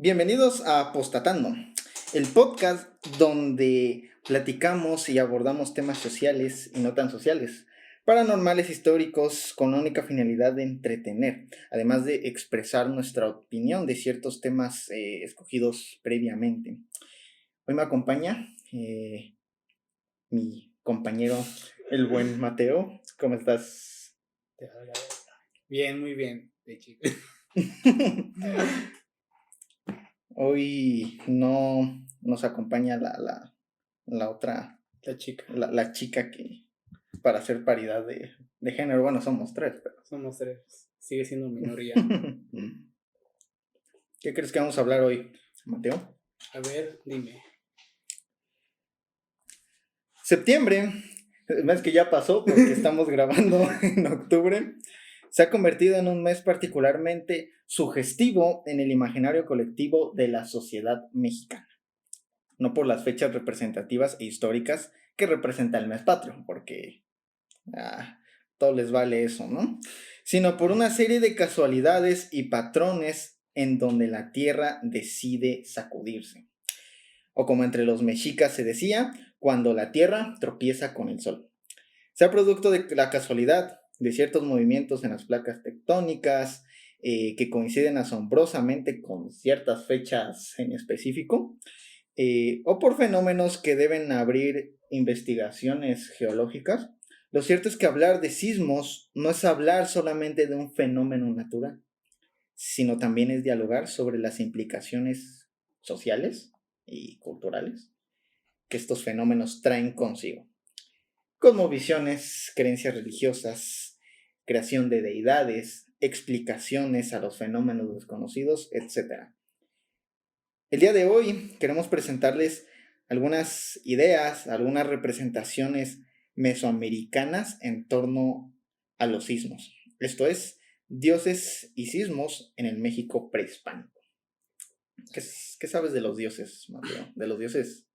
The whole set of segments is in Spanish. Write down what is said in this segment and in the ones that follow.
Bienvenidos a Apostatando, el podcast donde platicamos y abordamos temas sociales y no tan sociales, paranormales, históricos, con la única finalidad de entretener, además de expresar nuestra opinión de ciertos temas escogidos previamente. Hoy me acompaña mi compañero, el buen Mateo. ¿Cómo estás? Bien, muy bien, de chico. Hoy no nos acompaña la otra, La chica. la chica que para hacer paridad de género. Bueno, somos tres, pero... Somos tres. Sigue siendo minoría. ¿Qué crees que vamos a hablar hoy, Mateo? A ver, dime. Septiembre, es que ya pasó porque estamos grabando en octubre, se ha convertido en un mes particularmente sugestivo en el imaginario colectivo de la sociedad mexicana. No por las fechas representativas e históricas que representa el mes patrio, porque todo les vale eso, ¿no? Sino por una serie de casualidades y patrones en donde la tierra decide sacudirse. O como entre los mexicas se decía, cuando la tierra tropieza con el sol. Sea producto de la casualidad, de ciertos movimientos en las placas tectónicas, que coinciden asombrosamente con ciertas fechas en específico, o por fenómenos que deben abrir investigaciones geológicas. Lo cierto es que hablar de sismos no es hablar solamente de un fenómeno natural, sino también es dialogar sobre las implicaciones sociales y culturales que estos fenómenos traen consigo. Cosmovisiones, creencias religiosas, creación de deidades, explicaciones a los fenómenos desconocidos, etc. El día de hoy queremos presentarles algunas ideas, algunas representaciones mesoamericanas en torno a los sismos. Esto es, dioses y sismos en el México prehispánico. ¿Qué sabes de los dioses, Mateo? De los dioses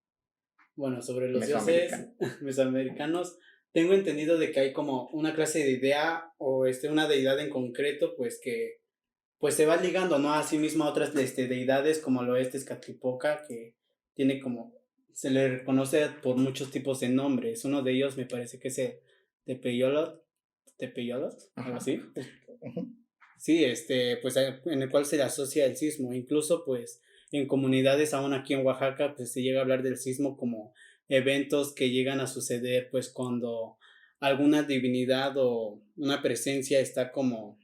Bueno, sobre los dioses mesoamericanos. mesoamericanos, tengo entendido de que hay como una clase de idea o una deidad en concreto, pues que pues se va ligando, ¿no? A sí mismo a otras deidades como lo es Tezcatlipoca, que tiene como, se le reconoce por muchos tipos de nombres. Uno de ellos me parece que es el Tepeyolot, algo Ajá. así. Uh-huh. Sí, pues en el cual se le asocia el sismo. Incluso, pues, en comunidades aún aquí en Oaxaca, pues se llega a hablar del sismo como eventos que llegan a suceder, pues, cuando alguna divinidad o una presencia está como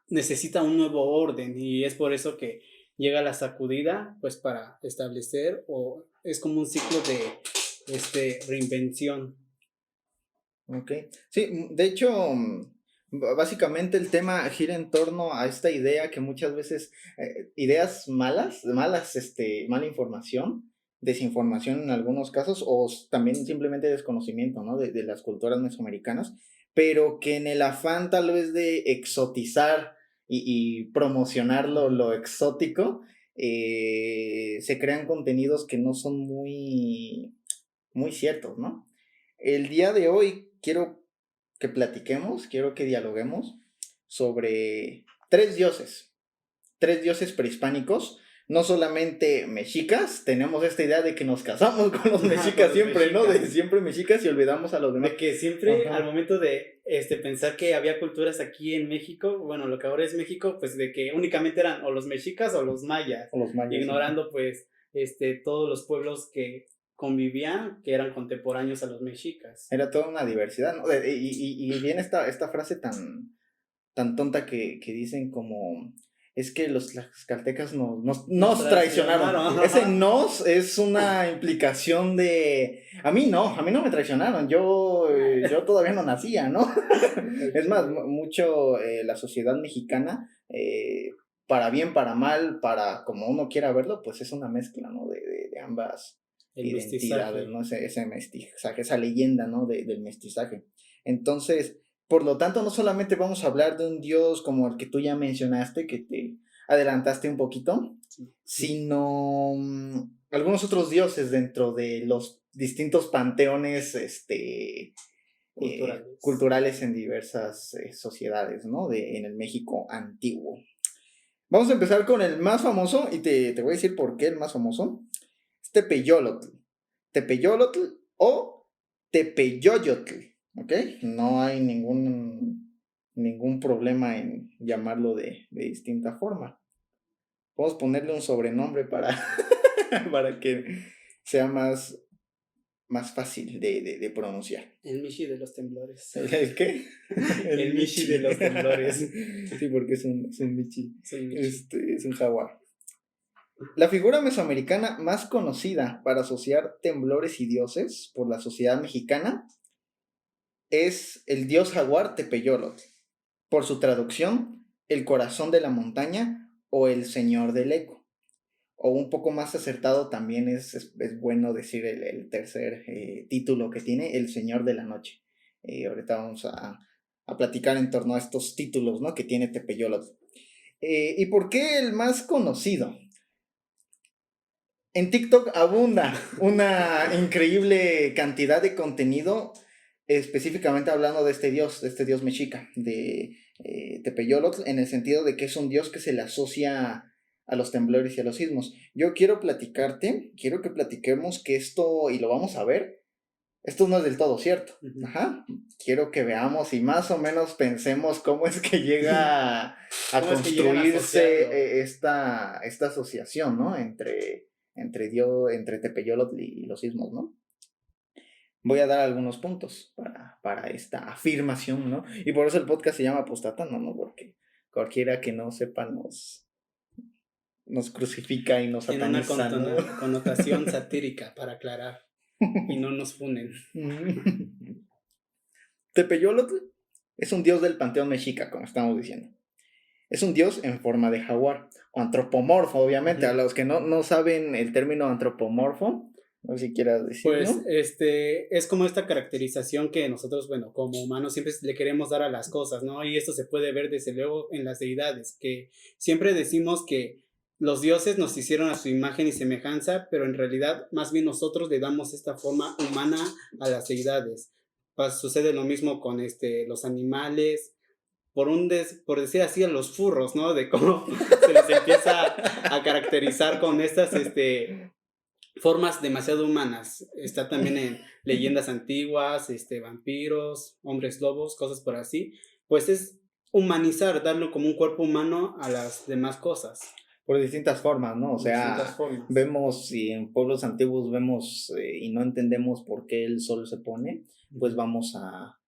necesita un nuevo orden, y es por eso que llega la sacudida, pues, para establecer, o es como un ciclo de reinvención. Ok. Sí, de hecho, básicamente el tema gira en torno a esta idea que muchas veces, ideas mala información, desinformación en algunos casos, o también simplemente desconocimiento, ¿no? De las culturas mesoamericanas, pero que en el afán tal vez de exotizar y promocionar lo exótico, se crean contenidos que no son muy ciertos, ¿no? El día de hoy quiero que platiquemos, quiero que dialoguemos sobre tres dioses prehispánicos, no solamente mexicas. Tenemos esta idea de que nos casamos con los mexicas Con los siempre, ¿no? mexicas. De siempre mexicas y olvidamos a los demás. De que siempre Ajá. al momento de pensar que había culturas aquí en México, bueno, lo que ahora es México, pues de que únicamente eran o los mexicas o los mayas, O los mayas. ignorando pues todos los pueblos que convivían, que eran contemporáneos a los mexicas. Era toda una diversidad, ¿no? Y viene esta frase tan tonta que dicen como, es que los tlaxcaltecas nos traicionaron. Ese nos es una implicación de, a mí no me traicionaron, yo todavía no nacía, ¿no? Es más, mucho la sociedad mexicana, para bien, para mal, para como uno quiera verlo, pues es una mezcla, ¿no? De ambas El identidades, mestizaje. ¿no? Ese mestizaje, esa leyenda, ¿no? Del mestizaje. Entonces, por lo tanto, no solamente vamos a hablar de un dios como el que tú ya mencionaste, que te adelantaste un poquito, Sí. sino algunos otros dioses dentro de los distintos panteones Culturales. culturales en diversas sociedades, ¿no? En el México antiguo. Vamos a empezar con el más famoso y te voy a decir por qué el más famoso. Es Tepeyolotl. Tepeyolotl o Tepeyoyotl, ¿ok? No hay ningún problema en llamarlo de distinta forma. Podemos ponerle un sobrenombre para que sea más fácil de pronunciar. El Michi de los temblores. ¿El qué? El Michi de los temblores. Sí, porque es un Michi. Es el Michi. Es un jaguar. La figura mesoamericana más conocida para asociar temblores y dioses por la sociedad mexicana es el dios jaguar Tepeyolotl. Por su traducción, el corazón de la montaña o el señor del eco. O un poco más acertado también es bueno decir el tercer título que tiene, el señor de la noche. Ahorita vamos a platicar en torno a estos títulos, ¿no?, que tiene Tepeyolotl. ¿Y por qué el más conocido? En TikTok abunda una increíble cantidad de contenido, específicamente hablando de este dios mexica, de Tepeyolotl, en el sentido de que es un dios que se le asocia a los temblores y a los sismos. Yo quiero que platiquemos que esto, y lo vamos a ver, esto no es del todo cierto. Ajá. Quiero que veamos y más o menos pensemos cómo es que llega a construirse esta asociación, ¿no? Entre Tepeyolotl y los sismos, ¿no? Voy a dar algunos puntos para esta afirmación, ¿no? Y por eso el podcast se llama Apostatando, ¿no? Porque cualquiera que no sepa nos crucifica y nos sataniza, en una ¿no? connotación satírica, para aclarar, y no nos funen. Tepeyolotl es un dios del panteón mexica, como estamos diciendo. Es un dios en forma de jaguar, o antropomorfo, obviamente. A los que no saben el término antropomorfo, no sé si quieras decirlo. Pues es como esta caracterización que nosotros, bueno, como humanos siempre le queremos dar a las cosas, ¿no? Y esto se puede ver desde luego en las deidades, que siempre decimos que los dioses nos hicieron a su imagen y semejanza, pero en realidad más bien nosotros le damos esta forma humana a las deidades. Pues, sucede lo mismo con los animales, por decir así, a los furros, ¿no? De cómo se les empieza a caracterizar con estas formas demasiado humanas. Está también en leyendas antiguas, vampiros, hombres lobos, cosas por así. Pues es humanizar, darlo como un cuerpo humano a las demás cosas. Por distintas formas, ¿no? O sea, vemos, y en pueblos antiguos vemos y no entendemos por qué el sol se pone, pues vamos a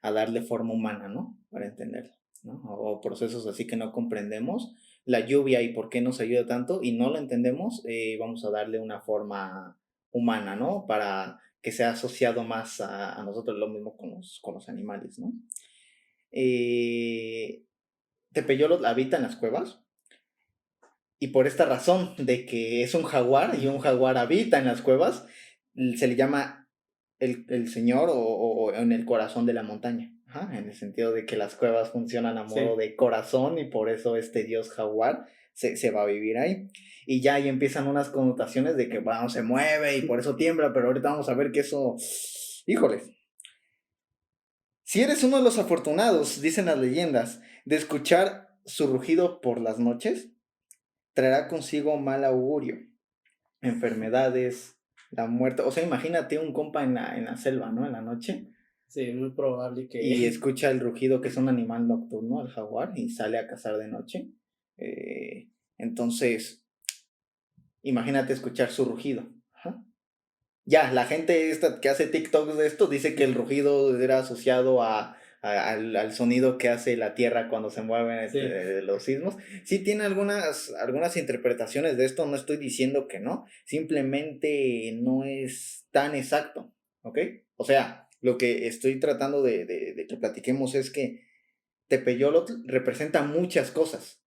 darle forma humana, ¿no? Para entenderlo, ¿no? O procesos así que no comprendemos. La lluvia y por qué nos ayuda tanto y no lo entendemos, vamos a darle una forma humana, ¿no? Para que sea asociado más a nosotros, lo mismo con los animales, ¿no? Tepeyolotl habita en las cuevas y por esta razón de que es un jaguar y un jaguar habita en las cuevas, se le llama el señor o en el corazón de la montaña. Ajá, en el sentido de que las cuevas funcionan a modo de corazón y por eso este dios jaguar se va a vivir ahí. Y ya ahí empiezan unas connotaciones de que, bueno, se mueve y por eso tiembla, pero ahorita vamos a ver que eso, híjole. Si eres uno de los afortunados, dicen las leyendas, de escuchar su rugido por las noches, traerá consigo mal augurio, enfermedades, la muerte. O sea, imagínate un compa en la selva, ¿no? En la noche. Sí, muy probable que... Y escucha el rugido, que es un animal nocturno, el jaguar, y sale a cazar de noche. Entonces, imagínate escuchar su rugido. Ajá. Ya, la gente esta que hace TikToks de esto dice que el rugido era asociado al sonido que hace la tierra cuando se mueven los sismos. Sí tiene algunas interpretaciones de esto, no estoy diciendo que no, simplemente no es tan exacto, ¿ok? O sea, lo que estoy tratando de que platiquemos es que Tepeyolotl representa muchas cosas.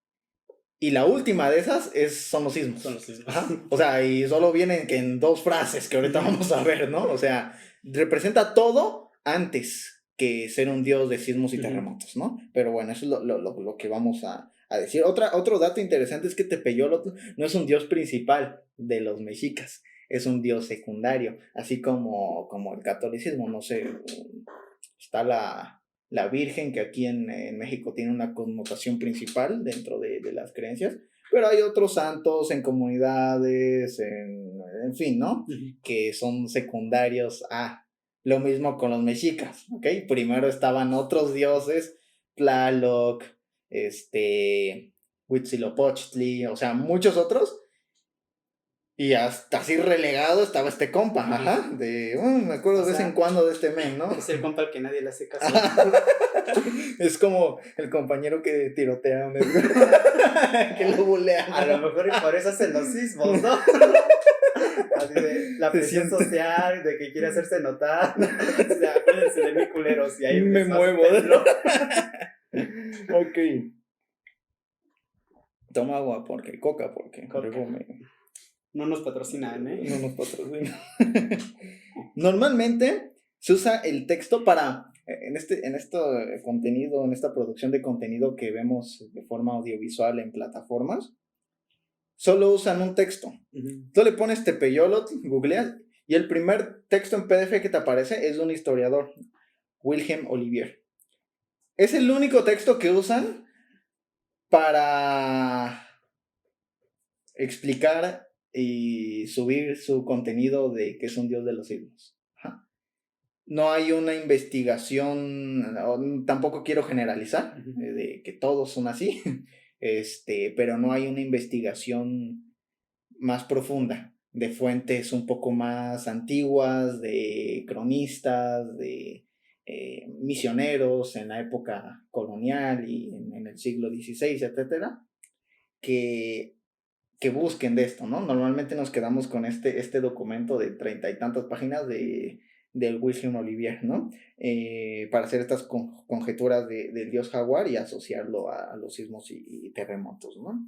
Y la última de esas son los sismos. Ajá. O sea, y solo vienen que en dos frases que ahorita vamos a ver, ¿no? O sea, representa todo antes que ser un dios de sismos y terremotos, ¿no? Pero bueno, eso es lo que vamos a decir. Otro dato interesante es que Tepeyolotl no es un dios principal de los mexicas, es un dios secundario, así como el catolicismo, no sé, está la Virgen, que aquí en México tiene una connotación principal dentro de las creencias, pero hay otros santos en comunidades, en fin, ¿no? Que son secundarios a lo mismo con los mexicas, ¿ok? Primero estaban otros dioses, Tlaloc, Huitzilopochtli, o sea, muchos otros. Y hasta así relegado estaba este compa, ajá, me acuerdo de vez en cuando de este men, ¿no? Es el compa al que nadie le hace caso. Es como el compañero que tirotea, que lo bulean. A lo mejor y por eso hacen los sismos, ¿no? Así de la presión social, de que quiere hacerse notar. O sea, acuérdense de mí, culeros, y ahí me muevo. Ok. Toma agua, porque coca. Luego no nos patrocinan, ¿eh? No nos patrocinan. Normalmente se usa el texto para, en este contenido, en esta producción de contenido que vemos de forma audiovisual en plataformas, solo usan un texto. Tú le pones Tepeyolotl, googleas, y el primer texto en PDF que te aparece es de un historiador, Wilhelm Olivier. Es el único texto que usan para explicar y subir su contenido de que es un dios de los sismos. No hay una investigación, tampoco quiero generalizar, de que todos son así, pero no hay una investigación más profunda de fuentes un poco más antiguas, de cronistas, de misioneros en la época colonial y en el siglo XVI, etcétera, que busquen de esto, ¿no? Normalmente nos quedamos con este documento de 30 y tantas páginas del Wilhelm Olivier, ¿no? Para hacer estas conjeturas del dios jaguar y asociarlo a los sismos y terremotos, ¿no?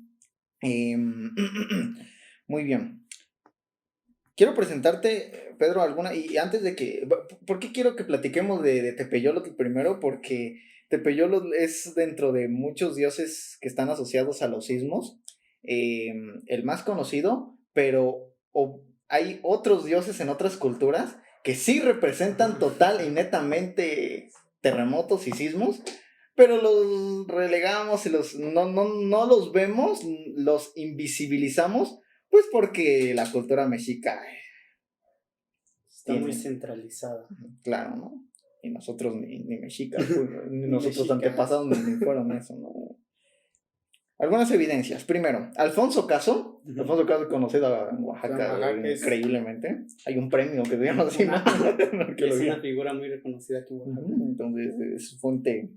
Muy bien. Quiero presentarte, Pedro, y antes de que, ¿por qué quiero que platiquemos de Tepeyolotl primero? Porque Tepeyolotl es dentro de muchos dioses que están asociados a los sismos, el más conocido, pero hay otros dioses en otras culturas que sí representan total y netamente terremotos y sismos, pero los relegamos y no los vemos, los invisibilizamos, pues porque la cultura mexica está muy centralizada. Claro, ¿no? Y nosotros ni mexicas, ni nosotros antepasados ni fueron eso, ¿no? Algunas evidencias. Primero, Alfonso Caso. Alfonso Caso es conocido en Oaxaca increíblemente. Hay un premio que se llama así, ¿no? Es una figura muy reconocida aquí en Oaxaca. Entonces es fuente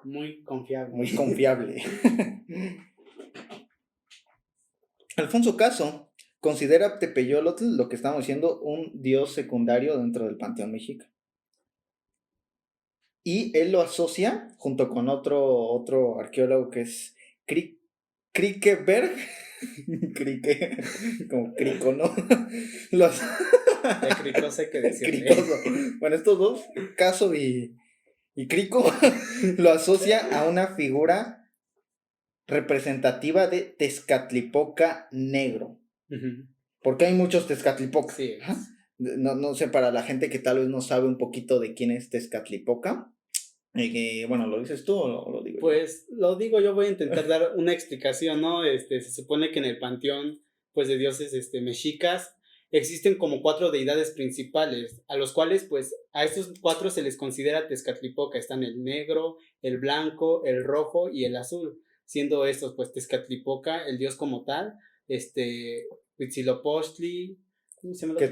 muy confiable. Muy confiable. Alfonso Caso considera Tepeyolotl, lo que estamos diciendo, un dios secundario dentro del panteón mexica. Y él lo asocia junto con otro arqueólogo que es Krikeberg. Como crico, ¿no? De cricoso que decía. Cricoso. Bueno, estos dos, Caso y Crico, lo asocia a una figura representativa de Tezcatlipoca negro. Porque hay muchos Tezcatlipocas. Sí. No sé, para la gente que tal vez no sabe un poquito de quién es Tezcatlipoca. Bueno, ¿lo dices tú o lo digo yo? Pues lo digo yo, voy a intentar dar una explicación, ¿no? Se supone que en el panteón, pues, de dioses mexicas, existen como 4 deidades principales, a los cuales, pues, a estos 4 se les considera Tezcatlipoca. Están el negro, el blanco, el rojo y el azul, siendo estos, pues, Tezcatlipoca, el dios como tal, Huitzilopochtli, ¿cómo se llama el otro?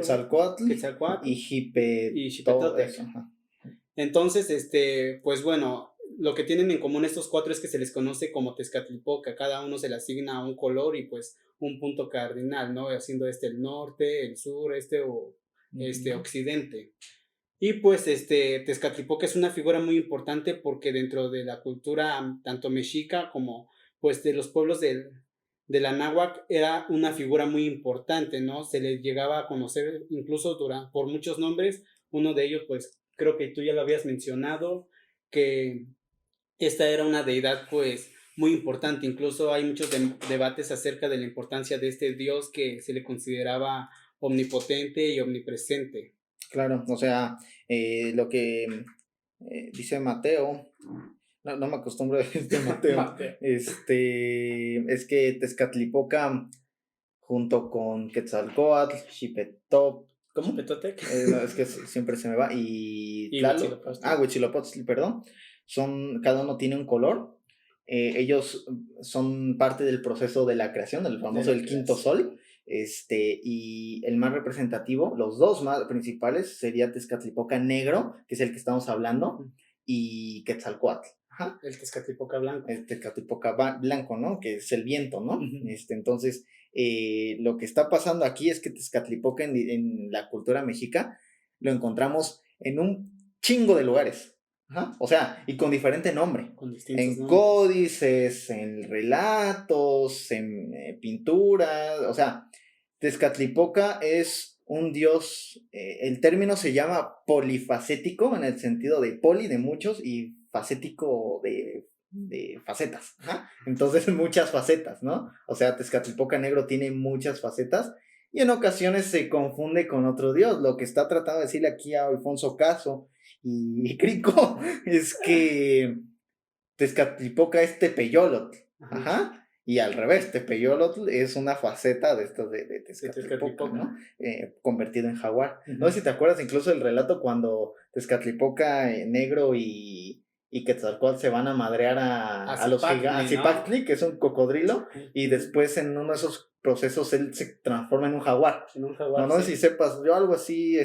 Quetzalcóatl y Xipetotec. Entonces, pues bueno, lo que tienen en común estos 4 es que se les conoce como Tezcatlipoca. Cada uno se le asigna un color y pues un punto cardinal, ¿no? Haciendo el norte, el sur, o occidente. Y pues Tezcatlipoca es una figura muy importante porque dentro de la cultura tanto mexica como pues de los pueblos de la náhuatl era una figura muy importante, ¿no? Se le llegaba a conocer incluso por muchos nombres. Uno de ellos, pues creo que tú ya lo habías mencionado, que esta era una deidad pues muy importante. Incluso hay muchos debates acerca de la importancia de este dios que se le consideraba omnipotente y omnipresente. Claro, o sea, lo que dice Mateo, no me acostumbro a decir Mateo, Mateo. es que Tezcatlipoca junto con Quetzalcóatl, Xipetop, ¿cómo? Chipetotec. No, es que siempre se me va, y Y Tlaloc, Huitzilopochtli. Huitzilopochtli, perdón, cada uno tiene un color. Ellos son parte del proceso de la creación, del famoso el quinto sol. Y el más representativo, los dos más principales, sería Tezcatlipoca negro, que es el que estamos hablando, y Quetzalcóatl. Ajá. El Tezcatlipoca blanco. El Tezcatlipoca blanco, ¿no? Que es el viento, ¿no? Ujú. Entonces, lo que está pasando aquí es que Tezcatlipoca en la cultura mexica lo encontramos en un chingo de lugares. Ajá. O sea, y con diferente nombre. Con distintos En nombres. códices, en relatos, en pinturas. O sea, Tezcatlipoca es un dios, el término se llama polifacético en el sentido de poli, de muchos, y facético de facetas. Ajá. Entonces, muchas facetas, ¿no? O sea, Tezcatlipoca negro tiene muchas facetas y en ocasiones se confunde con otro dios. Lo que está tratando de decirle aquí a Alfonso Caso y Crico es que Tezcatlipoca es Tepeyolotl. Ajá. Y al revés, Tepeyolotl es una faceta de esto de Tezcatlipoca, ¿no? Convertido en jaguar. No sé si te acuerdas incluso el relato cuando Tezcatlipoca negro y Quetzalcóatl se van a madrear a los gigantes, a Zipactli, que es un cocodrilo, y después en uno de esos procesos él se transforma en un jaguar. En un jaguar, no sé si sepas, yo algo así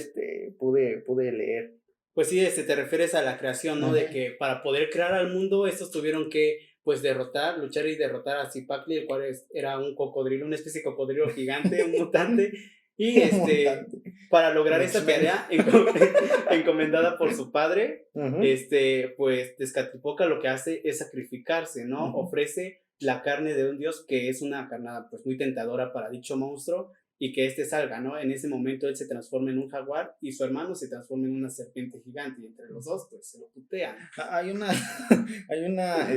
pude leer. Pues sí, te refieres a la creación, ¿no? Ujú. De que para poder crear al mundo, estos tuvieron que, pues, luchar y derrotar a Zipacli, el cual era un cocodrilo, una especie de cocodrilo gigante, un mutante, y Un mutante. para lograr esa X-Men. tarea encomendada por su padre, Ujú. pues, Tezcatlipoca lo que hace es sacrificarse, ¿no? Ujú. Ofrece la carne de un dios que es una carnada, pues, muy tentadora para dicho monstruo, y que salga, ¿no? En ese momento él se transforma en un jaguar y su hermano se transforma en una serpiente gigante y entre los dos pues se lo putean. Hay una, hay una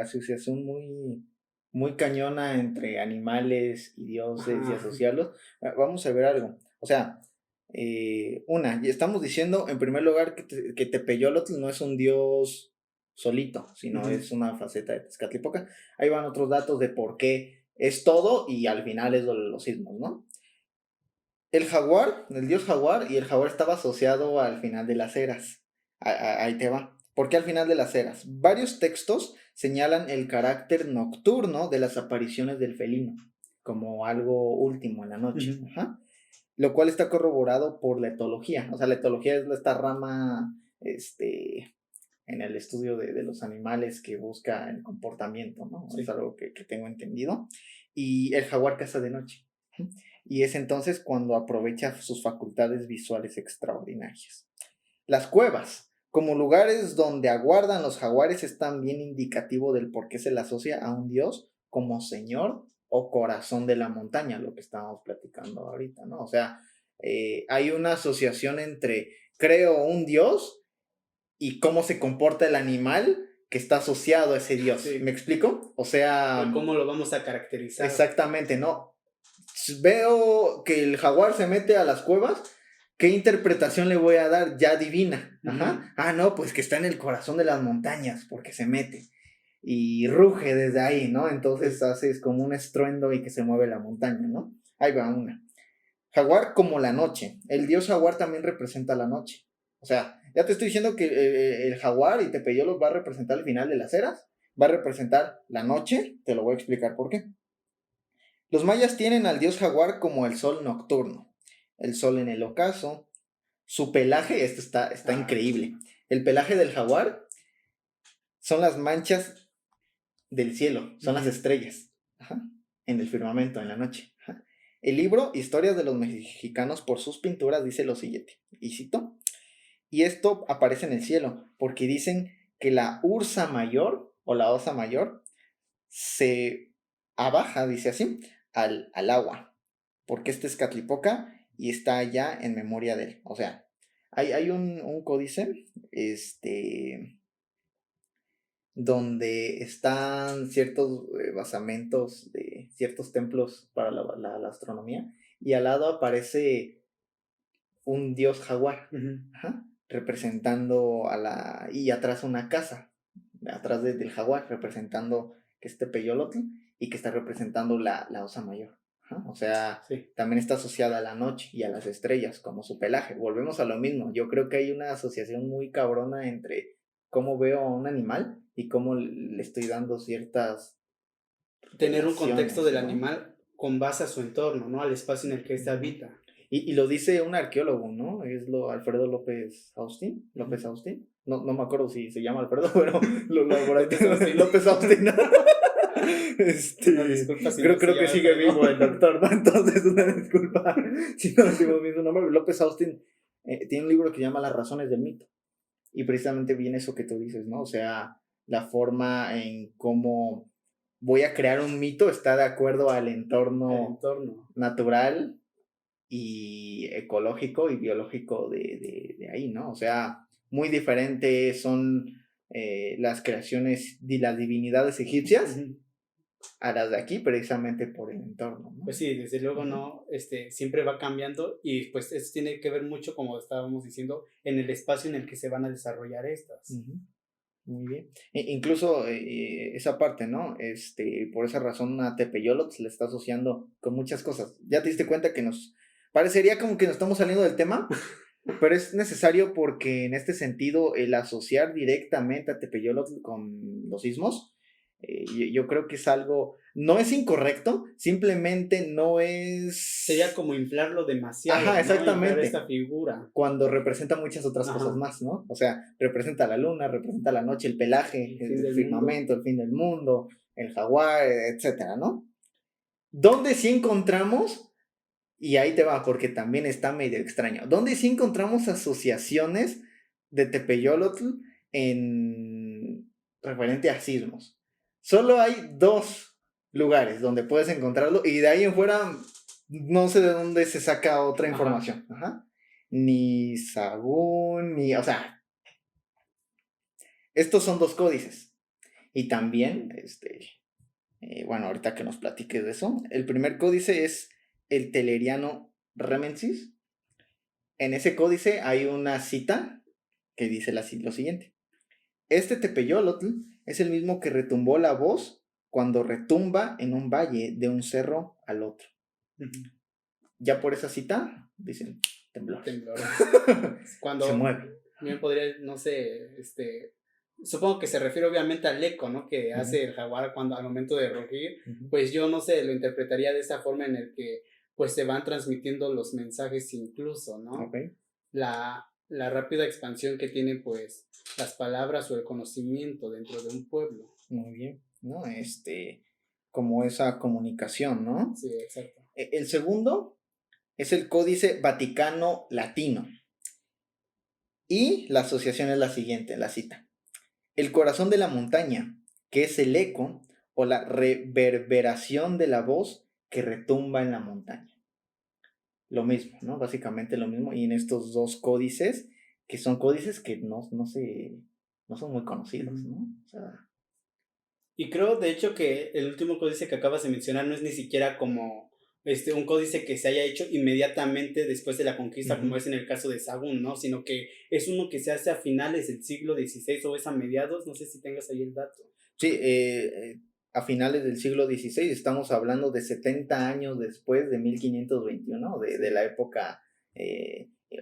asociación muy cañona entre animales y dioses y Ajá. asociarlos. Vamos a ver algo. O sea, y estamos diciendo en primer lugar que Tepeyolotl no es un dios solito, sino Ujú. es una faceta de Tezcatlipoca. Ahí van otros datos de por qué es todo y al final es lo de los sismos, ¿no? El jaguar, el dios jaguar, y el jaguar estaba asociado al final de las eras. Ahí te va. ¿Por qué al final de las eras? Varios textos señalan el carácter nocturno de las apariciones del felino, como algo último en la noche. Ujú. Ajá. Lo cual está corroborado por la etología. O sea, la etología es esta rama en el estudio de los animales que busca el comportamiento, ¿no? Sí. Es algo que tengo entendido. Y el jaguar caza de noche. Y es entonces cuando aprovecha sus facultades visuales extraordinarias. Las cuevas, como lugares donde aguardan los jaguares, es también indicativo del por qué se le asocia a un dios como señor o corazón de la montaña, lo que estábamos platicando ahorita, ¿no? O sea, hay una asociación entre creo un dios y cómo se comporta el animal que está asociado a ese dios. Sí. ¿Me explico? O sea, ¿Cómo lo vamos a caracterizar? exactamente, ¿no? Veo que el jaguar se mete a las cuevas, ¿qué interpretación le voy a dar? Ya divina. Ajá. No, pues que está en el corazón de las montañas, porque se mete. Y ruge desde ahí, ¿no? Entonces haces como un estruendo y que se mueve la montaña, ¿no? Ahí va una. Jaguar como la noche. El dios jaguar también representa la noche. O sea, ya te estoy diciendo que el jaguar y Tepeyolos va a representar el final de las eras, va a representar la noche, te lo voy a explicar por qué. Los mayas tienen al dios jaguar como el sol nocturno, el sol en el ocaso. Su pelaje, esto está increíble. El pelaje del jaguar son las manchas del cielo, son las estrellas. Ajá. En el firmamento, en la noche. Ajá. El libro Historias de los Mexicanos por sus pinturas dice lo siguiente, y cito, y esto aparece en el cielo, porque dicen que la ursa mayor o la osa mayor se abaja, dice así, al agua, porque este es Catlipoca y está allá en memoria de él. O sea, hay un códice, donde están ciertos basamentos de ciertos templos para la astronomía, y al lado aparece un dios jaguar. Ujú. Ajá. representando y atrás una casa, atrás del jaguar, representando que es Tepeyolotl y que está representando la osa mayor. Ajá. O sea, Sí. también está asociada a la noche y a las estrellas, como su pelaje. Volvemos a lo mismo. Yo creo que hay una asociación muy cabrona entre cómo veo a un animal y cómo le estoy dando ciertas Tener un contexto del ¿no? animal con base a su entorno, ¿no? Al espacio en el que éste habita. Y lo dice un arqueólogo, ¿no? Es Alfredo López Austin. López Austin. No, no me acuerdo si se llama Alfredo, pero por ahí López Austin. Una disculpa si creo se que llama sigue Alfredo. vivo el doctor, ¿no? Entonces, una disculpa si no decimos bien su nombre. López Austin tiene un libro que se llama Las razones del mito. Y precisamente viene eso que tú dices, ¿no? O sea, la forma en cómo voy a crear un mito está de acuerdo al entorno natural y ecológico y biológico de ahí, ¿no? O sea, muy diferentes son las creaciones de las divinidades egipcias a las de aquí, precisamente por el entorno, ¿no? Pues sí, desde luego no, siempre va cambiando y pues eso tiene que ver mucho, como estábamos diciendo, en el espacio en el que se van a desarrollar estas. Muy bien. Incluso esa parte, ¿no? Por esa razón a Tepeyolotl se le está asociando con muchas cosas. Ya te diste cuenta que nos parecería como que nos estamos saliendo del tema, pero es necesario porque en este sentido el asociar directamente a Tepeyolotl con los sismos, yo creo que es algo, no es incorrecto, simplemente no es... Sería como inflarlo demasiado. Ajá, exactamente. Inflar esta figura. Cuando representa muchas otras cosas más, ¿no? O sea, representa la luna, representa la noche, el pelaje, el firmamento, el fin del mundo, el jaguar, etcétera, ¿no? ¿Dónde sí encontramos? Y ahí te va, porque también está medio extraño. ¿Dónde sí encontramos asociaciones de Tepeyolotl en referente a sismos? Solo hay 2 lugares donde puedes encontrarlo y de ahí en fuera no sé de dónde se saca otra información. Ajá. Ni Sagún, o sea, estos son 2 códices. Y también, bueno, ahorita que nos platiques de eso, el primer códice es el Teleriano Remensis. En ese códice hay una cita que dice lo siguiente. Este Tepeyolotl es el mismo que retumbó la voz cuando retumba en un valle de un cerro al otro. Ya por esa cita, dicen temblor. Cuando se mueve. Bien podría, no sé, supongo que se refiere obviamente al eco, ¿no? Que hace el jaguar al momento de rugir. Pues yo no sé, lo interpretaría de esa forma en el que pues se van transmitiendo los mensajes incluso, ¿no? Okay. La rápida expansión que tienen pues las palabras o el conocimiento dentro de un pueblo. Muy bien, ¿no? Como esa comunicación, ¿no? Sí, exacto. El segundo es el Códice Vaticano Latino. Y la asociación es la siguiente, la cita. El corazón de la montaña, que es el eco o la reverberación de la voz que retumba en la montaña. Lo mismo, ¿no? Básicamente lo mismo. Y en estos 2 códices, que son códices que no son muy conocidos, ¿no? O sea... Y creo, de hecho, que el último códice que acabas de mencionar no es ni siquiera como un códice que se haya hecho inmediatamente después de la conquista, como es en el caso de Sagún, ¿no? Sino que es uno que se hace a finales del siglo XVI o es a mediados, no sé si tengas ahí el dato. Sí, a finales del siglo XVI, estamos hablando de 70 años después de 1521, de la época,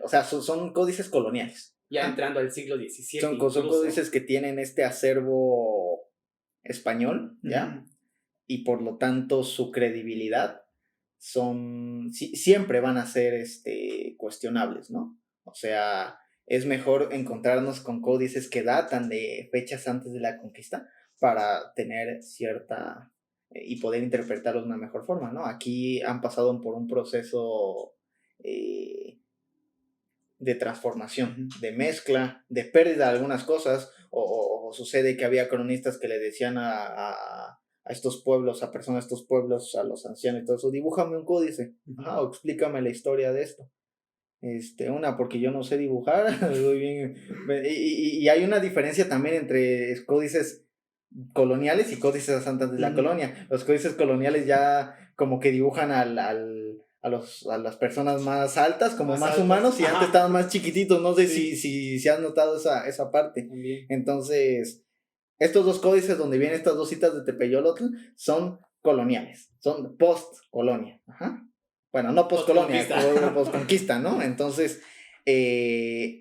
o sea, son códices coloniales. Ya entrando al siglo XVII. Son códices que tienen este acervo español, ¿ya? Y por lo tanto su credibilidad siempre van a ser cuestionables, ¿no? O sea, es mejor encontrarnos con códices que datan de fechas antes de la conquista para tener cierta y poder interpretarlos de una mejor forma, ¿no? Aquí han pasado por un proceso de transformación, de mezcla, de pérdida de algunas cosas, o sucede que había cronistas que le decían a estos pueblos, a personas de estos pueblos, a los ancianos y todo eso, dibújame un códice, o explícame la historia de esto. Porque yo no sé dibujar, y hay una diferencia también entre códices coloniales y códices antes de la colonia. Los códices coloniales ya como que dibujan al a las personas más altas como más altas. humanos y Ajá. antes estaban más chiquititos, no sé Sí. si has notado esa parte. También. Entonces, estos dos códices donde vienen estas dos citas de Tepeyolotl son coloniales, son post-colonia. Ajá. Bueno, no post-colonia, post-conquista, ¿no? Entonces,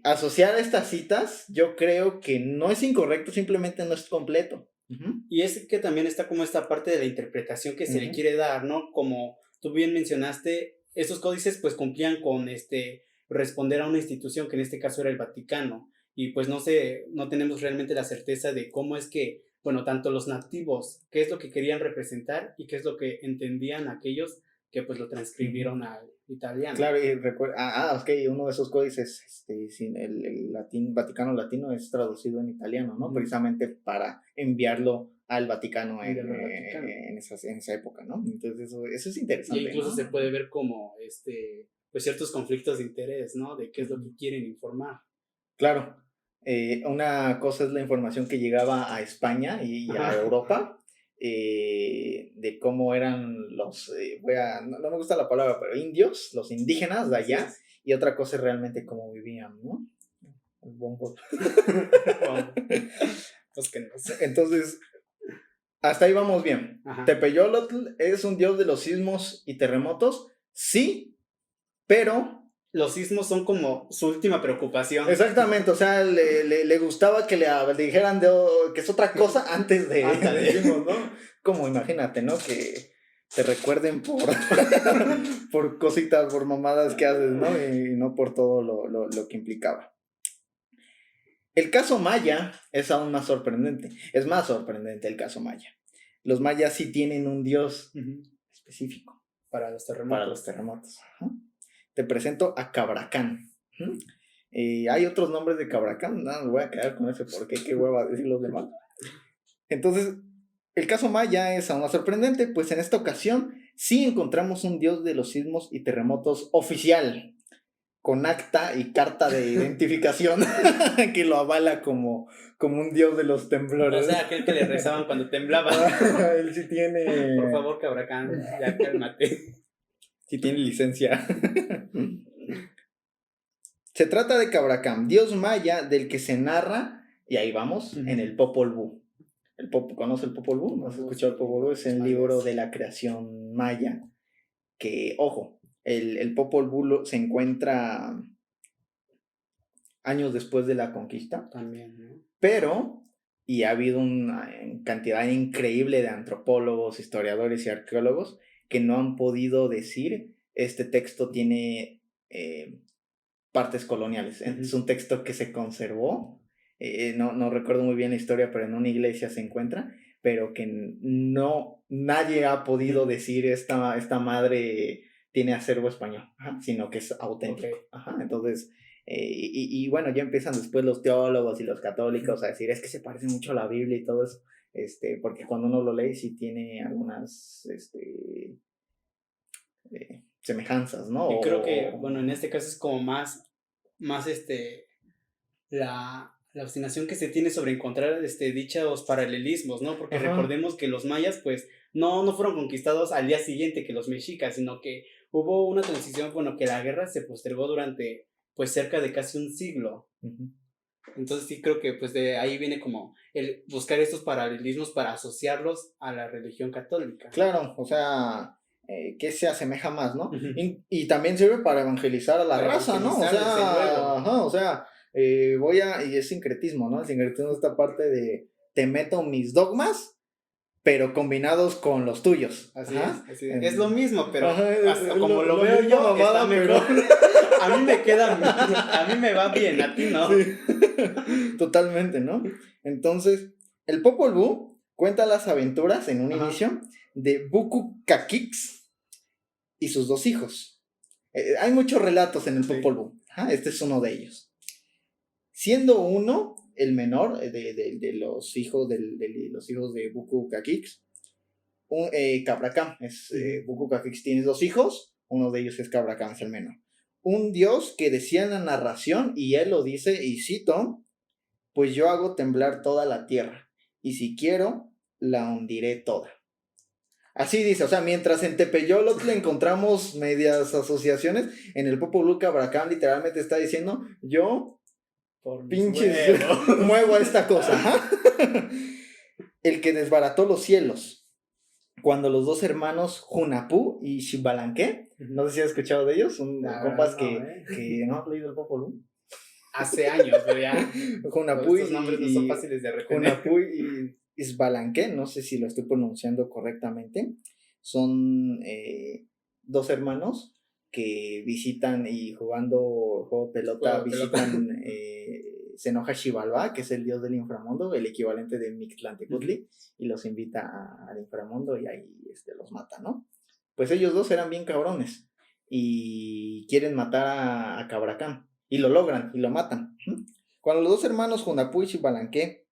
asociar estas citas, yo creo que no es incorrecto, simplemente no es completo. Uh-huh. Y es que también está como esta parte de la interpretación que se le quiere dar, ¿no? Como tú bien mencionaste, estos códices pues cumplían con responder a una institución que en este caso era el Vaticano. Y pues no tenemos realmente la certeza de cómo es que, bueno, tanto los nativos, qué es lo que querían representar y qué es lo que entendían aquellos que pues lo transcribieron al italiano. Claro, y recuerda, ok, uno de esos códices, el Vaticano latino es traducido en italiano, ¿no? Precisamente para enviarlo al Vaticano en esa época, ¿no? Entonces eso es interesante. Y incluso ¿no? se puede ver como pues ciertos conflictos de interés, ¿no? De qué es lo que quieren informar. Claro. Una cosa es la información que llegaba a España y a Europa, de cómo eran los, no me gusta la palabra, pero indios, los indígenas de allá, sí. Y otra cosa es realmente cómo vivían, ¿no? El bombo. Pues que no sé. Entonces, hasta ahí vamos bien. Tepeyolotl es un dios de los sismos y terremotos, sí, pero los sismos son como su última preocupación. Exactamente, o sea, le gustaba que le dijeran que es otra cosa antes de sismos, ¿no? Como imagínate, ¿no? Que te recuerden por cositas, por mamadas que haces, ¿no? Y no por todo lo que implicaba. El caso Maya es aún más sorprendente. Es más sorprendente el caso Maya. Los mayas sí tienen un dios específico. Para los terremotos. Para los terremotos. Te presento a Cabracán. Hay otros nombres de Cabracán. No, me voy a quedar con ese porque qué hueva decir los demás. Entonces, el caso Maya es aún más sorprendente, pues en esta ocasión sí encontramos un dios de los sismos y terremotos oficial, con acta y carta de identificación que lo avala como un dios de los temblores. O sea, aquel que le rezaban cuando temblaba. Él sí tiene... Por favor, Cabracán, ya cálmate. Sí tiene licencia. Se trata de Cabracán, dios maya del que se narra, y ahí vamos, en el Popol Vuh. ¿Conoce el Popol Vuh? ¿No has escuchado el Popol Vuh? Es el libro de la creación maya. Que, ojo, el Popol Vuh se encuentra años después de la conquista. También, ¿no? Pero, y ha habido una cantidad increíble de antropólogos, historiadores y arqueólogos que no han podido decir, este texto tiene partes coloniales. Es un texto que se conservó, no recuerdo muy bien la historia, pero en una iglesia se encuentra, pero que nadie ha podido decir esta madre tiene acervo español, sino que es auténtico. Entonces, y bueno, ya empiezan después los teólogos y los católicos a decir, es que se parece mucho a la Biblia y todo eso, porque cuando uno lo lee sí tiene algunas semejanzas, ¿no? Yo creo que, bueno, en este caso es como más la obstinación que se tiene sobre encontrar dichos paralelismos, ¿no? Porque recordemos que los mayas, pues, no fueron conquistados al día siguiente que los mexicas, sino que hubo una transición, bueno, que la guerra se postergó durante, pues, cerca de casi un siglo. Entonces sí creo que, pues, de ahí viene como el buscar estos paralelismos para asociarlos a la religión católica. Claro, o sea... que se asemeja más, ¿no? Y también sirve para evangelizar a la raza, ¿no? O sea, y es sincretismo, ¿no? El sincretismo es esta parte de te meto mis dogmas, pero combinados con los tuyos. Así es. Es lo mismo, pero hasta como lo veo yo, mamada, está mejor. A mí me queda, a mí me va bien, a ti no. Sí. Totalmente, ¿no? Entonces, el Popol Vuh cuenta las aventuras en un inicio de Buku Kakix y sus dos hijos. Hay muchos relatos en el Popol Vuh. Este es uno de ellos. Siendo uno, el menor de los hijos de Buku Kakix, Cabracán. Buku Kakix tiene dos hijos, uno de ellos es Cabracán, es el menor. Un dios que decía en la narración, y él lo dice, y cito, pues yo hago temblar toda la tierra, y si quiero, la hundiré toda. Así dice, o sea, mientras en Tepeyolotl le encontramos medias asociaciones, en el Popol Vuh Cabracán literalmente está diciendo, yo Por mis pinches huevos. muevo a esta cosa. Ajá. El que desbarató los cielos. Cuando los dos hermanos Hunapú y Xbalanque, no sé si has escuchado de ellos, son La compas verdad, que no han leído el Popol Vuh. Hace años, pero ya. Hunapú Estos nombres no son fáciles de retener. Hunapú y Xbalanque, no sé si lo estoy pronunciando correctamente, son dos hermanos que visitan y jugando juego pelota, Juego de pelota. visitan se enoja Xibalbá, que es el dios del inframundo, el equivalente de Mictlantecutli, y los invita al inframundo y ahí los mata, ¿no? Pues ellos dos eran bien cabrones y quieren matar a Cabracán y lo logran y lo matan. Cuando los dos hermanos Hunapú y Xibalanque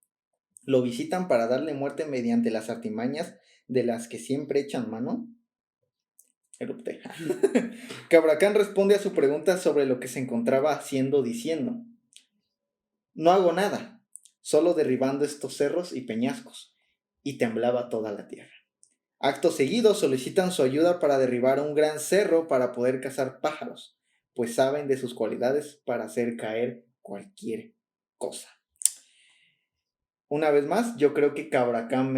lo visitan para darle muerte mediante las artimañas de las que siempre echan mano, erupté. Cabracán responde a su pregunta sobre lo que se encontraba haciendo diciendo: no hago nada, solo derribando estos cerros y peñascos, y temblaba toda la tierra. Acto seguido solicitan su ayuda para derribar un gran cerro para poder cazar pájaros, pues saben de sus cualidades para hacer caer cualquier cosa. Una vez más, yo creo que Cabracán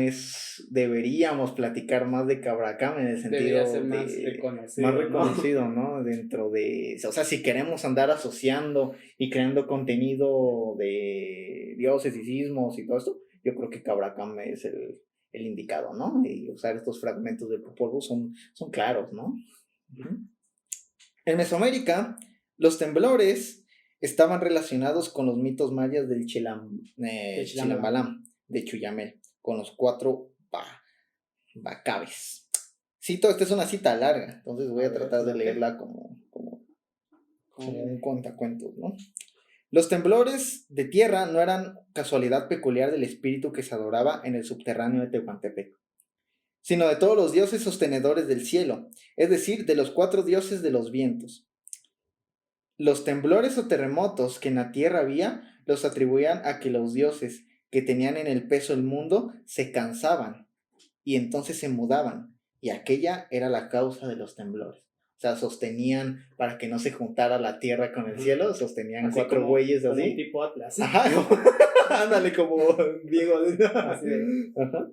deberíamos platicar más de Cabracán en el sentido Debería ser más reconocido, más reconocido, ¿no? Dentro de, o sea, si queremos andar asociando y creando contenido de dioses y sismos y todo esto, yo creo que Cabracán es el indicado, ¿no? Y usar estos fragmentos del Popol Vuh son claros, ¿no? En Mesoamérica, los temblores estaban relacionados con los mitos mayas del Chilambalam, de Chuyamel, con los 4 Bacabes. Cito, esta es una cita larga, entonces voy a tratar de leerla como un cuentacuentos, ¿no? Los temblores de tierra no eran casualidad peculiar del espíritu que se adoraba en el subterráneo de Tehuantepec, sino de todos los dioses sostenedores del cielo, es decir, de los 4 dioses de los vientos. Los temblores o terremotos que en la tierra había los atribuían a que los dioses que tenían en el peso el mundo se cansaban y entonces se mudaban, y aquella era la causa de los temblores. O sea, sostenían para que no se juntara la tierra con el cielo, sostenían así 4 güeyes así. Como un tipo Atlas. Ajá, ándale, como Diego. Así de... Ajá.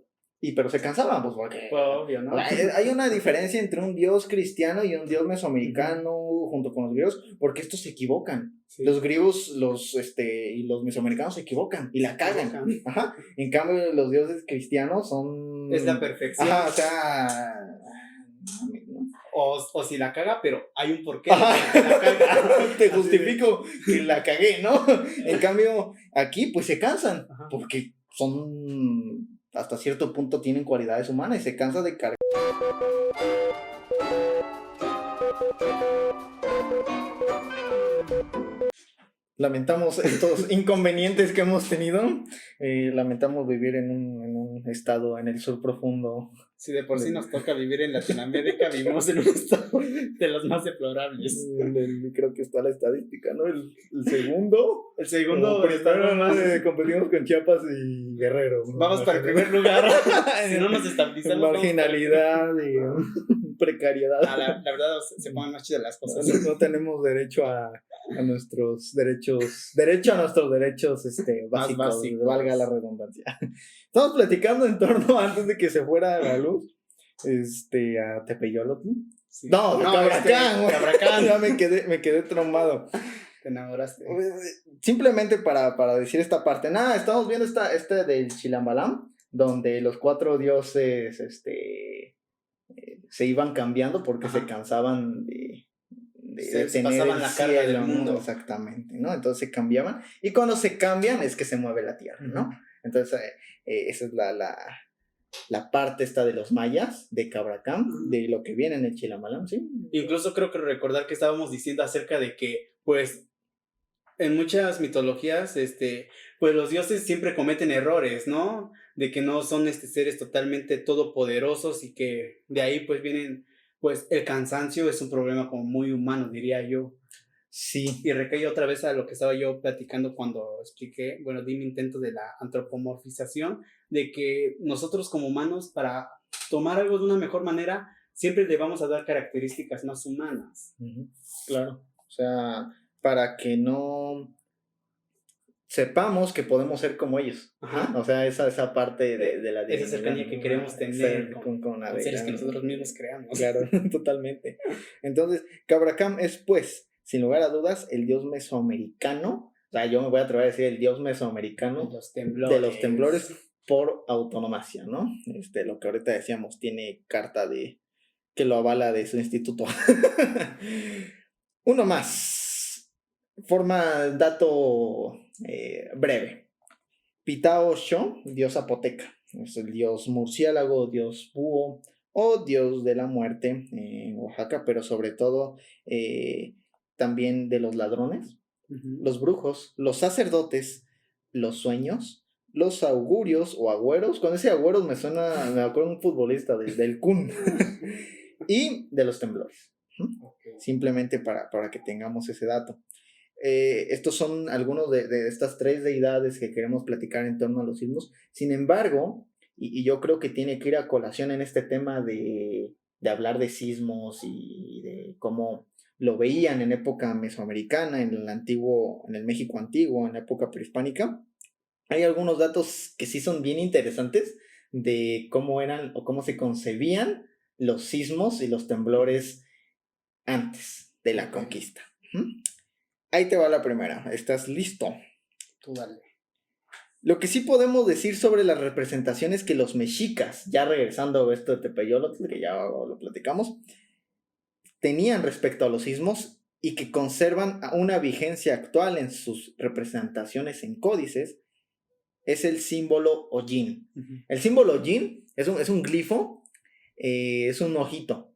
Pero se cansaban, pues porque... Obvio, ¿no? Hay una diferencia entre un dios cristiano y un dios mesoamericano junto con los griegos, porque estos se equivocan. Sí. Los griegos y los mesoamericanos se equivocan y la cagan. Ajá. En cambio, los dioses cristianos son... Es la perfección. Ajá, o sea... O si la caga, pero hay un porqué de que la caga. Te justifico que la cagué, ¿no? En cambio, aquí pues se cansan, porque son... hasta cierto punto tienen cualidades humanas y se cansa de cargar. Lamentamos estos inconvenientes que hemos tenido. Lamentamos vivir en un estado en el sur profundo. Si de por sí nos toca vivir en Latinoamérica, vivimos en un estado de los más deplorables. Creo que está la estadística, ¿no? El segundo. El segundo. Primero más competimos con Chiapas y Guerrero. Vamos para el primer lugar. Si no nos estabilizamos. Marginalidad y precariedad. La verdad, se ponen más chidas las cosas. No tenemos derecho a nuestros derechos. Derecho a nuestros derechos básicos. Valga la redundancia. Estamos platicando en torno, antes de que se fuera la luz, a Tepeyolotl. Sí. No, Cabracán. Cabracán. Ya me quedé traumado. Te enamoraste. Simplemente para decir esta parte. Estamos viendo esta del Chilambalam, donde los 4 dioses se iban cambiando porque se cansaban de tener pasaban el la carga del mundo. Exactamente, ¿no? Entonces se cambiaban. Y cuando se cambian es que se mueve la tierra, ¿no? Entonces, esa es la parte esta de los mayas, de Cabracán, de lo que viene en el Chilambalam, ¿sí? Incluso creo que recordar que estábamos diciendo acerca de que, pues, en muchas mitologías, pues los dioses siempre cometen errores, ¿no? De que no son seres totalmente todopoderosos y que de ahí, pues, vienen, pues, el cansancio es un problema como muy humano, diría yo. Sí. Y recae otra vez a lo que estaba yo platicando cuando expliqué, bueno, di mi intento de la antropomorfización, de que nosotros como humanos, para tomar algo de una mejor manera, siempre le vamos a dar características más humanas. Claro. O sea, para que no sepamos que podemos ser como ellos. Ajá. O sea, esa parte de la esa cercanía que queremos tener con seres que nosotros mismos creamos. Claro, totalmente. Entonces, Cabracam es, pues, sin lugar a dudas, el dios mesoamericano. O sea, yo me voy a atrever a decir el dios mesoamericano de los temblores por autonomacia, ¿no? Lo que ahorita decíamos, tiene carta de que lo avala de su instituto. Uno más. Dato breve. Pitao Sho, dios zapoteca. Es el dios murciélago, dios búho o dios de la muerte en Oaxaca, pero sobre todo también de los ladrones, los brujos, los sacerdotes, los sueños, los augurios o agüeros. Con ese agüeros me acuerdo de un futbolista del Kun. Y de los temblores. Okay. Simplemente para que tengamos ese dato. Estos son algunos de estas tres deidades que queremos platicar en torno a los sismos. Sin embargo, y yo creo que tiene que ir a colación en este tema de hablar de sismos y de cómo lo veían en época mesoamericana, en el México antiguo, en la época prehispánica. Hay algunos datos que sí son bien interesantes de cómo eran o cómo se concebían los sismos y los temblores antes de la conquista. Ahí te va la primera. ¿Estás listo? Tú dale. Lo que sí podemos decir sobre las representaciones que los mexicas, ya regresando a esto de Tepeyolotl, que ya lo platicamos, tenían respecto a los sismos y que conservan una vigencia actual en sus representaciones en códices, es el símbolo Ollin. El símbolo Ollin es un glifo, es un ojito.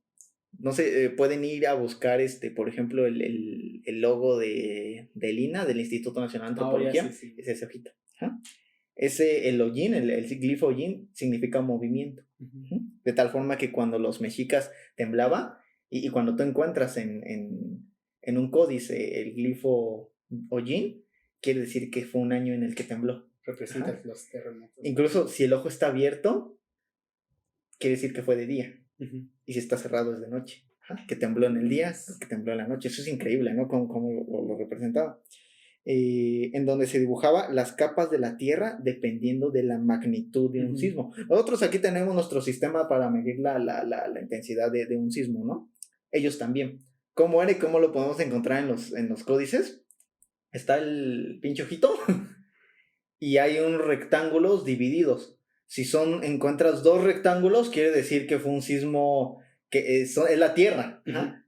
No sé, pueden ir a buscar, por ejemplo, el logo del INA, del Instituto Nacional de Antropología, sí. Es ese ojito. El Ollin, el glifo Ollin, significa movimiento. De tal forma que cuando los mexicas temblaba, y cuando tú encuentras en un códice el glifo Ollin, quiere decir que fue un año en el que tembló. Representa los terremotos. Incluso si el ojo está abierto, quiere decir que fue de día. Y si está cerrado es de noche. Que tembló en el día, que tembló en la noche. Eso es increíble, ¿no? Como lo representaba. En donde se dibujaba las capas de la Tierra dependiendo de la magnitud de un sismo. Nosotros aquí tenemos nuestro sistema para medir la intensidad de un sismo, ¿no? Ellos también. ¿Cómo era y cómo lo podemos encontrar en los códices? Está el pinche ojito y hay unos rectángulos divididos. Si encuentras dos rectángulos, quiere decir que fue un sismo que es la Tierra,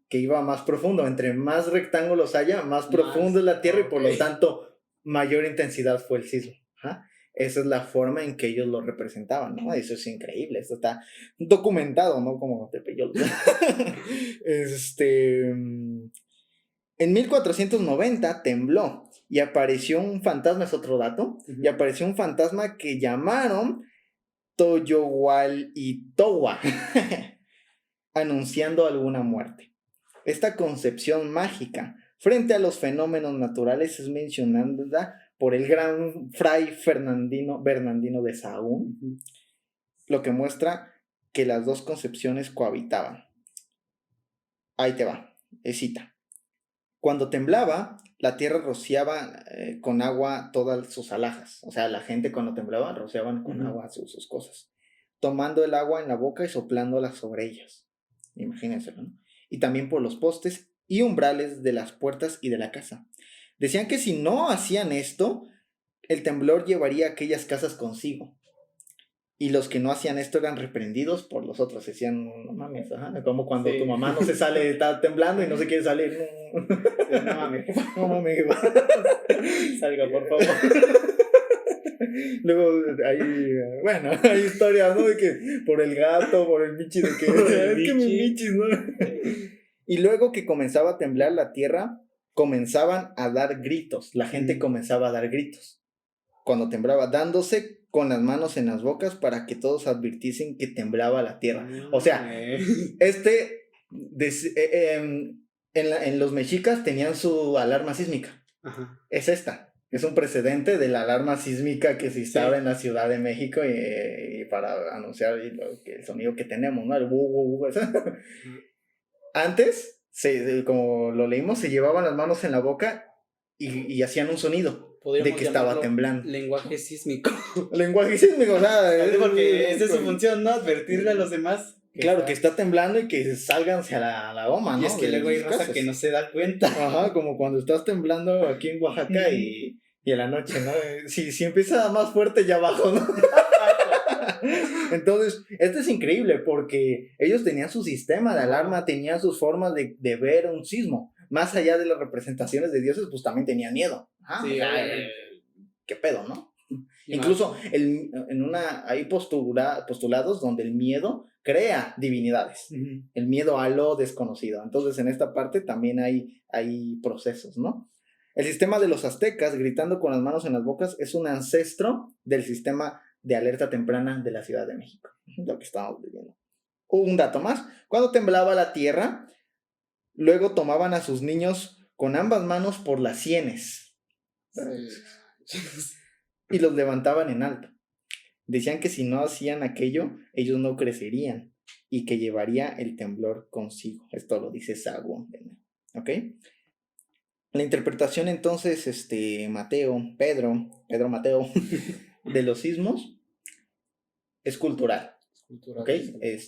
que iba más profundo. Entre más rectángulos haya, más profundo es la Tierra, y por lo tanto, mayor intensidad fue el sismo. Esa es la forma en que ellos lo representaban, ¿no? Eso es increíble, esto está documentado, ¿no? Como Tepeyolotl. En 1490 tembló y apareció un fantasma, es otro dato, y apareció un fantasma que llamaron Toyohualitowa, anunciando alguna muerte. Esta concepción mágica frente a los fenómenos naturales es mencionada por el gran fray Bernardino de Sahagún, lo que muestra que las dos concepciones cohabitaban. Ahí te va, cita. Cuando temblaba, la tierra rociaba con agua todas sus alhajas. O sea, la gente cuando temblaba rociaban con agua sus cosas, tomando el agua en la boca y soplándola sobre ellas. Imagínenselo, ¿no? Y también por los postes y umbrales de las puertas y de la casa. Decían que si no hacían esto, el temblor llevaría aquellas casas consigo. Y los que no hacían esto eran reprendidos por los otros. Decían, no mames, como cuando tu mamá no se sale, está temblando y no se quiere salir. No mames, salga, por favor. Luego hay historias, ¿no? De que por el gato, por el bichi, de que es que mis bichis, ¿no? Y luego que comenzaba a temblar la tierra, comenzaban a dar gritos. La gente comenzaba a dar gritos cuando temblaba, dándose con las manos en las bocas para que todos advirtiesen que temblaba la tierra. O sea, en los mexicas tenían su alarma sísmica. Ajá. Es esta. Es un precedente de la alarma sísmica que se instala Sí. en la Ciudad de México y para anunciar el sonido que tenemos, ¿no? El wu, wu, wu, esa. Antes, como lo leímos, se llevaban las manos en la boca y hacían un sonido de que estaba temblando. Lenguaje sísmico. Lenguaje sísmico, o sea, Porque esa es su función, ¿no? Advertirle a los demás. Claro, que está temblando y que salgan hacia la goma, ¿no? Y es que luego hay raza que no se da cuenta. Ajá, como cuando estás temblando aquí en Oaxaca y en la noche, ¿no? Si empieza más fuerte, ya abajo, ¿no? Entonces, esto es increíble porque ellos tenían su sistema de alarma, tenían sus formas de ver un sismo. Más allá de las representaciones de dioses, pues también tenían miedo. Ajá, Sí, ¿qué pedo, no? Incluso hay postulados donde el miedo crea divinidades. El miedo a lo desconocido. Entonces, en esta parte también hay procesos, ¿no? El sistema de los aztecas, gritando con las manos en las bocas, es un ancestro del sistema de alerta temprana de la Ciudad de México. Lo que estamos viviendo. Un dato más. Cuando temblaba la tierra, luego tomaban a sus niños con ambas manos por las sienes. Sí. Y los levantaban en alto. Decían que si no hacían aquello, ellos no crecerían y que llevaría el temblor consigo. Esto lo dice Sago. ¿Ok? La interpretación entonces, Pedro Mateo, de los sismos es cultural. ¿Ok?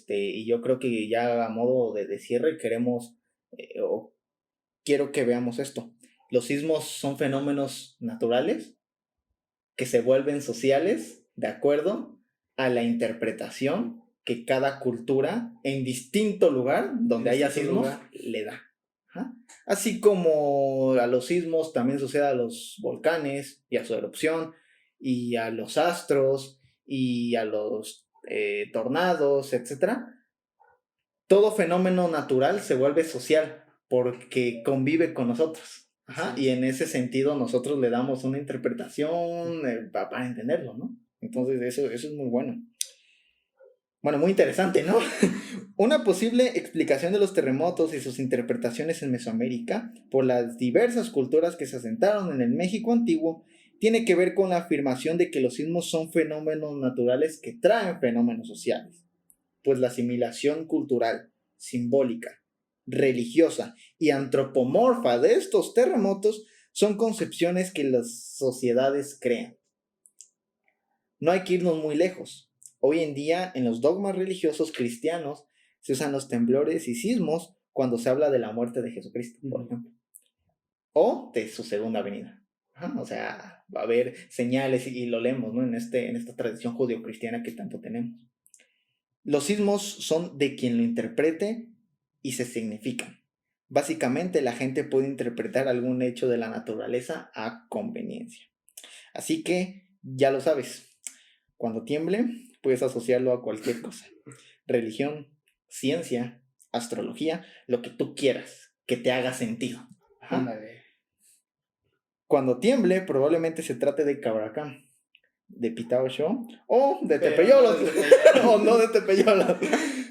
Y yo creo que ya a modo de cierre quiero que veamos esto. Los sismos son fenómenos naturales que se vuelven sociales de acuerdo a la interpretación que cada cultura en distinto lugar donde haya sismos le da. ¿Ah? Así como a los sismos también sucede a los volcanes y a su erupción y a los astros y a los tornados, etc. Todo fenómeno natural se vuelve social porque convive con nosotros. Ajá, sí. Y en ese sentido nosotros le damos una interpretación para entenderlo, ¿no? Entonces eso es muy bueno. Bueno, muy interesante, ¿no? Una posible explicación de los terremotos y sus interpretaciones en Mesoamérica por las diversas culturas que se asentaron en el México antiguo tiene que ver con la afirmación de que los sismos son fenómenos naturales que traen fenómenos sociales, pues la asimilación cultural, simbólica, religiosa y antropomorfa de estos terremotos son concepciones que las sociedades crean. No hay que irnos muy lejos. Hoy en día, en los dogmas religiosos cristianos, se usan los temblores y sismos cuando se habla de la muerte de Jesucristo, por ejemplo, o de su segunda venida. O sea, va a haber señales y lo leemos, ¿no? en esta tradición judeocristiana que tanto tenemos. Los sismos son de quien lo interprete y se significan. Básicamente, la gente puede interpretar algún hecho de la naturaleza a conveniencia. Así que, ya lo sabes, cuando tiemble, puedes asociarlo a cualquier cosa. Religión, ciencia, astrología, lo que tú quieras, que te haga sentido. Cuando tiemble, probablemente se trate de Cabracán, de Pitao Show, o de Tepeyolos, o no de Tepeyolos.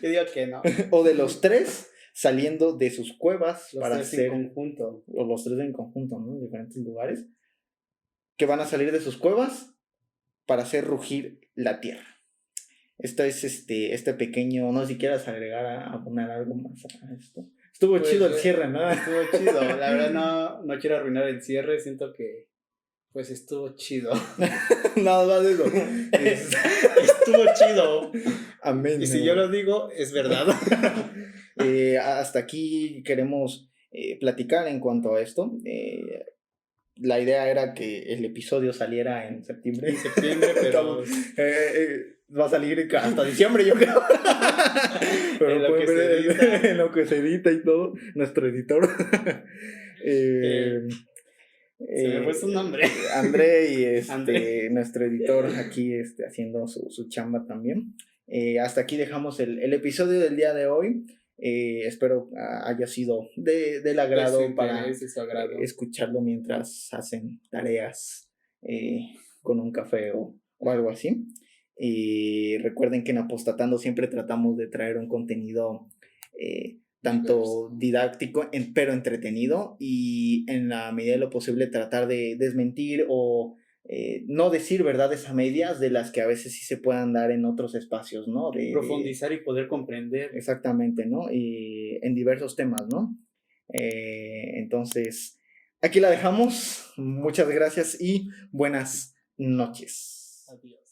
Yo digo que no. O de los tres saliendo de sus cuevas los para tres hacer... en conjunto. O los tres en conjunto, ¿no? En diferentes lugares. Que van a salir de sus cuevas para hacer rugir la tierra. Esto es este pequeño... No sé si quieras agregar a poner algo más a esto. Estuvo pues, chido el cierre, ¿no? Estuvo chido. La verdad no quiero arruinar el cierre. Siento que pues estuvo chido. Nada más eso. Estuvo chido. Amén. Y si yo lo digo, es verdad. Hasta aquí queremos platicar en cuanto a esto. La idea era que el episodio saliera en septiembre. En septiembre, pero... va a salir hasta diciembre, yo creo. Pero pueden ver en lo que se edita y todo. Nuestro editor. Se me fue su nombre. André y André. Nuestro editor aquí haciendo su chamba también. Hasta aquí dejamos el episodio del día de hoy. Espero haya sido del agrado para escucharlo mientras hacen tareas con un café o algo así. Y recuerden que en Apostatando siempre tratamos de traer un contenido tanto didáctico, pero entretenido, y en la medida de lo posible tratar de desmentir o no decir verdades a medias de las que a veces sí se puedan dar en otros espacios, ¿no? Profundizar y poder comprender. Exactamente, ¿no? Y en diversos temas, ¿no? Entonces, aquí la dejamos. Muchas gracias y buenas noches. Adiós.